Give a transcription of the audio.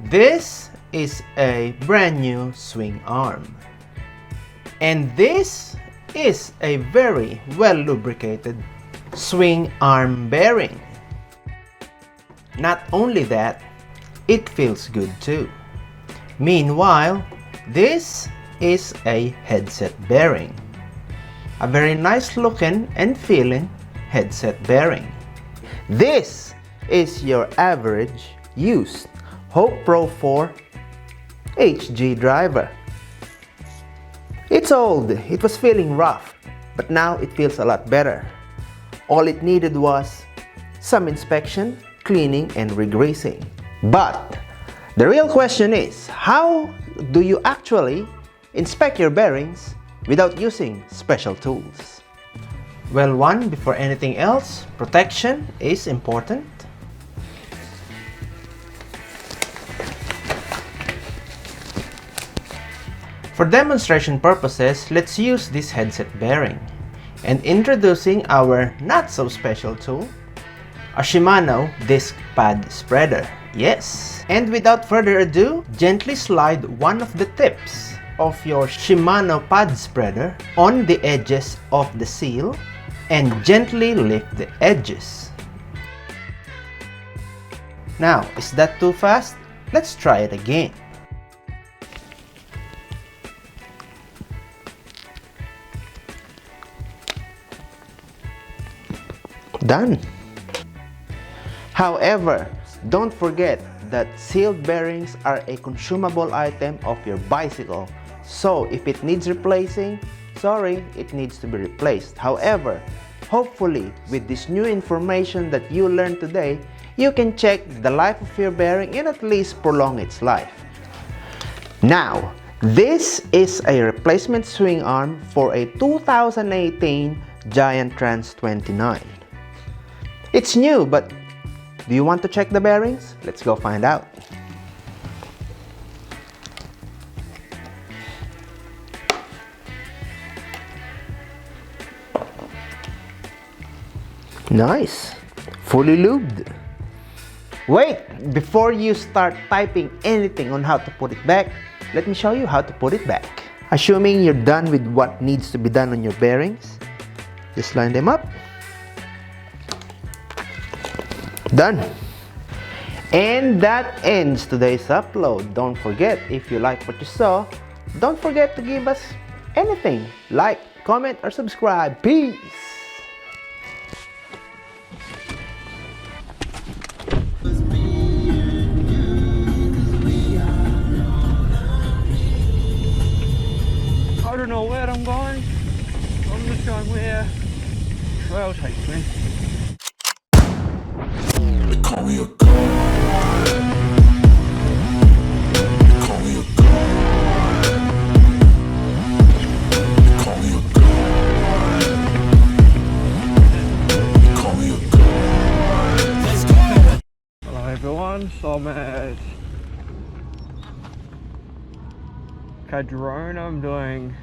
This is a brand new swing arm. And this is a very well lubricated swing arm bearing. Not only that, it feels good too. Meanwhile, this is a headset bearing. A very nice looking and feeling headset bearing. This is your average used Hope Pro 4 HG driver. It's old, it was feeling rough, but now it feels a lot better. All it needed was some inspection, cleaning, and regreasing. But the real question is, how do you actually inspect your bearings without using special tools? Well, before anything else, protection is important. For demonstration purposes, let's use this headset bearing. And introducing our not so special tool, a Shimano disc pad spreader. Yes! And without further ado, gently slide one of the tips of your Shimano pad spreader on the edges of the seal and gently lift the edges. Now, is that too fast? Let's try it again. Done. However, don't forget that sealed bearings are a consumable item of your bicycle. So if it needs replacing, sorry, it needs to be replaced. However, hopefully with this new information that you learned today, you can check the life of your bearing and at least prolong its life. Now, this is a replacement swing arm for a 2018 Giant Trans 29. It's new, but do you want to check the bearings? Let's go find out. Nice, fully lubed. Wait, before you start typing anything on how to put it back, let me show you how to put it back. Assuming you're done with what needs to be done on your bearings, just line them up. Done. And that ends today's upload. Don't forget, if you like what you saw, don't forget to give us anything. Like, comment, or subscribe. Peace! I don't know where I'm going. I'm just going where the trail takes me. Call me a god. Call me a god. Call me a god. Call me a god. Let's go. Hello everyone, so I'm at CARDRONA. I'm doing